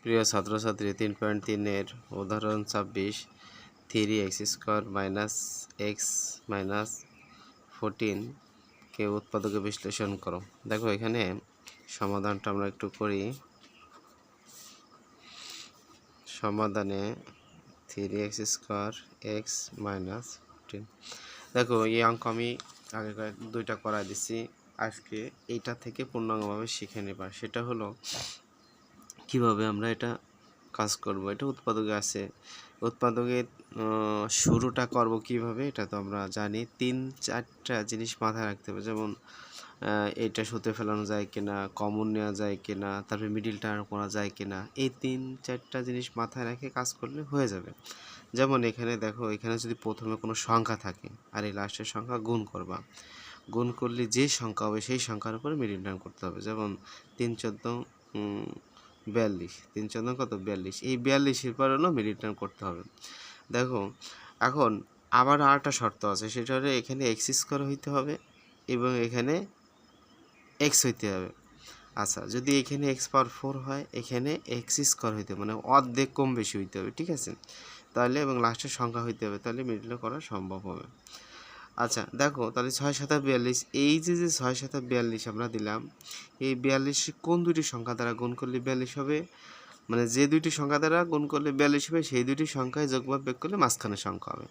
প্রিয় ছাত্রছাত্রী 3.3 এর উদাহরণ 26 3x² মাইনাস এক্স মাইনাস 14 কে উৎপাদকে বিশ্লেষণ করো। দেখো এখানে সমাধানটা আমরা একটু করি। সমাধানে 3x² এক্স মাইনাস 14, দেখো এই অঙ্ক আমি আগে দুইটা করা দিছি। আজকে এইটা থেকে পূর্ণাঙ্গভাবে শিখে নেবা। সেটা হলো কিভাবে আমরা এটা কাজ করব। এটা উৎপাদকে আছে, উৎপাদকের শুরুটা করব কিভাবে এটা তো আমরা জানি। 3-4টা জিনিস মাথায় রাখতে হবে, যেমন এটা সূত্রে ফেলানো যায় কিনা, কমন নেওয়া যায় কিনা, তারপরে মিডিল টার্ম করা যায় কিনা। এই 3-4টা জিনিস মাথায় রেখে কাজ করলে হয়ে যাবে। যেমন এখানে দেখো, এখানে যদি প্রথমে কোনো সংখ্যা থাকে আর এই লাস্টের সংখ্যা গুণ করবা, গুণ করলে যে সংখ্যা হবে সেই সংখ্যার উপরে মিডিল টার্ম করতে হবে। যেমন 3-14 42, 3-14 কত 42, এই 42-এর পর হলো মিডিল টার্ম করতে হবে। দেখো এখন আবার আরেকটা শর্ত আছে, সেটা হলো এখানে x² হইতে হবে এবং এখানে x হইতে হবে। আচ্ছা, যদি এখানে x⁴ হয়, এখানে x² হইতে হবে, মানে অর্ধেক কম বেশি হইতে হবে, ঠিক আছে? তাহলে এবং লাস্টের সংখ্যা হইতে হবে, তাহলে মিডিলে করা সম্ভব হবে। আচ্ছা দেখো, তাহলে 6×7=42, এই যে 6×7=42 আমরা দিলাম, এই 42 কোন দুটি সংখ্যা দ্বারা গুণ করলে 42 হবে? মানে যে দুইটি সংখ্যা দ্বারা গুণ করলে 42 হবে সেই দুইটি সংখ্যায় যোগ বা বিয়োগ করলে মাঝখানের সংখ্যা হবে।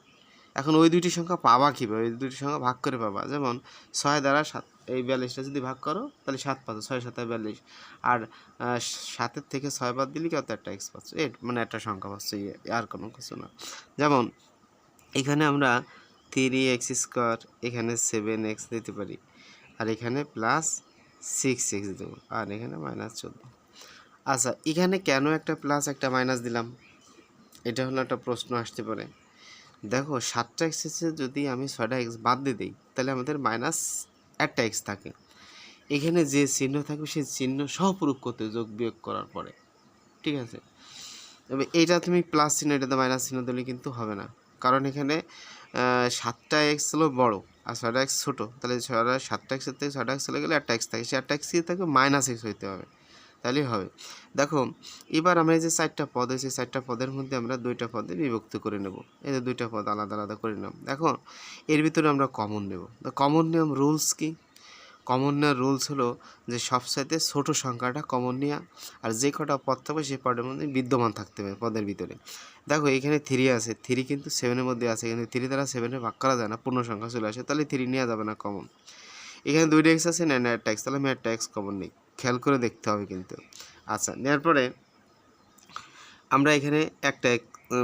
এখন ওই দুইটি সংখ্যা পাবা কীভাবে? ওই দুইটি সংখ্যা ভাগ করে পাবা। যেমন 6 দ্বারা 7, এই 42টা যদি ভাগ করো তাহলে 7 পাচ্ছ, 6×7=42, আর 7-এর থেকে 6 বাদ দিলে কত? একটা x পাচ্ছ, মানে একটা সংখ্যা পাচ্ছ, আর কোনো কিছু না। যেমন এখানে আমরা 3x², এখানে 7x দিতে পারি, আর এখানে প্লাস 6x দেবো, আর এখানে -14। আচ্ছা, এখানে কেন একটা প্লাস একটা মাইনাস দিলাম? এটা হলো একটা প্রশ্ন আসতে পারে। দেখো 7টা x যদি আমি 6টা x বাদ দিয়ে দিই, তাহলে আমাদের মাইনাস একটা x থাকে। এখানে যে চিহ্ন থাকবে সেই চিহ্ন সহ প্রয়োগ করতে যোগ বিয়োগ করার পরে, ঠিক আছে? তবে এটা তুমি প্লাস চিহ্ন, এটাতে মাইনাস চিহ্ন দিলে কিন্তু হবে না, কারণ এখানে 7টা x হলো বড় আর 6টা x ছোটো। তাহলে 7টা x থেকে 6টা x চলে গেলে একটা x থাকে, সে একটা x থাকবে -x হইতে হবে, তাহলেই হবে। দেখো এবার আমরা এই যে 4টা পদ হয়েছে, 4টা পদের মধ্যে আমরা 2টা পদে বিভক্ত করে নেব। এই যে 2টা পদ আলাদা আলাদা করে নিলাম। এখন এর ভিতরে আমরা কমন নেব। কমন নিয়ম রুলস কি? কমন নেওয়ার রুলস হলো যে সবচাইতে ছোট সংখ্যাটা কমন নেওয়া, আর যে কটা পদ থাকবে সেই পদের মধ্যে বিদ্যমান থাকতে হবে পদের ভিতরে। দেখো এখানে 3 আছে, 3 কিন্তু 7-এর মধ্যে আছে, কিন্তু 3 দ্বারা 7-এর ভাগ করা যায় না, পূর্ণ সংখ্যা চলে আসে, তাহলে 3 নেওয়া যাবে না কমন। এখানে 2টা x আছে, না একটা x, তাহলে আমি একটা x কমন নিই, খেয়াল করে দেখতে হবে কিন্তু। আচ্ছা, নেওয়ার পরে আমরা এখানে একটা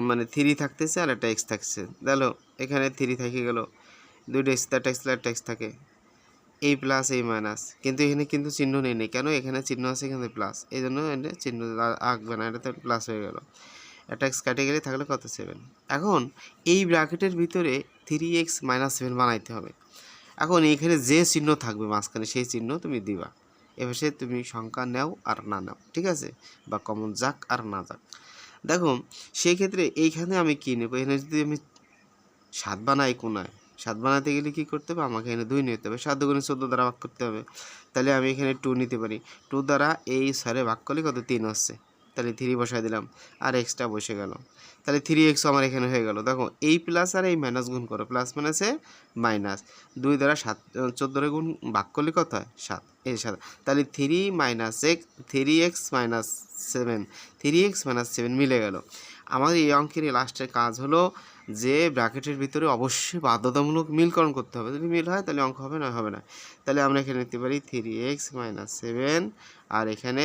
মানে 3 থাকতেছে আর একটা x থাকছে, দেখো এখানে 3 থেকে গেল, 2টা x, একটা x, একটা x থাকে, এই প্লাস এই মাইনাস, কিন্তু এখানে কিন্তু চিহ্ন নেই কেন? এখানে চিহ্ন আছে, এখানে প্লাস, এই জন্য এটা চিহ্ন আঁকবে না, এটা তো প্লাস হয়ে গেল। একটা x কাটে গেলে থাকলে কত? 7। এখন এই ব্র্যাকেটের ভিতরে 3x - 7 বানাইতে হবে। এখন এখানে যে চিহ্ন থাকবে মাঝখানে সেই চিহ্ন তুমি দিবা। এভাবে তুমি সংখ্যা নাও আর না নাও, ঠিক আছে? বা কমন যাক আর না যাক। দেখো সেই ক্ষেত্রে এইখানে আমি কী নেব? এখানে যদি আমি 7 বানাই কোনায়, 7 বানাতে গেলে কী করতে হবে? আমাকে এখানে 2 নিতে হবে, 7 × 14 দ্বারা ভাগ করতে হবে। তাহলে আমি এখানে 2 নিতে পারি, 2 দ্বারা এই 6 ভাগ করলে কত? 3 হচ্ছে, তাহলে 3 বসাই দিলাম, আর এক্সটা বসে গেল, তাহলে 3x আমার এখানে হয়ে গেল। দেখো এই প্লাস আর এই মাইনাস গুণ করো, প্লাস মাইনাসে মাইনাস, 2 দ্বারা 14 গুণ ভাগ করলে কত হয়? 7, এই 7, তাহলে 3x - 7, 3x - 7 মিলে গেল। আমাদের এই অঙ্কের লাস্টের কাজ হলো যে ব্র্যাকেটের ভিতরে অবশ্যই বাধ্যতামূলক মিলকরণ করতে হবে। যদি মিল হয় তাহলে অঙ্ক হবে, না হবে না। তাহলে আমরা এখানে নিতে পারি 3x - 7, আর এখানে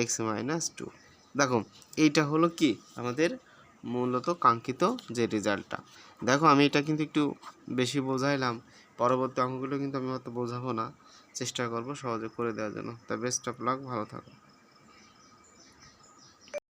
x - 2। দেখো এইটা হলো কি আমাদের মূলত কাঙ্ক্ষিত যে রেজাল্টটা। দেখো আমি এটা কিন্তু একটু বেশি বোঝাইলাম, পরবর্তী অঙ্কগুলো কিন্তু আমি অত বোঝাবো না, চেষ্টা করব সহজে করে দেওয়ার জন্য। তা বেস্ট অফ লাক, ভালো থাকো।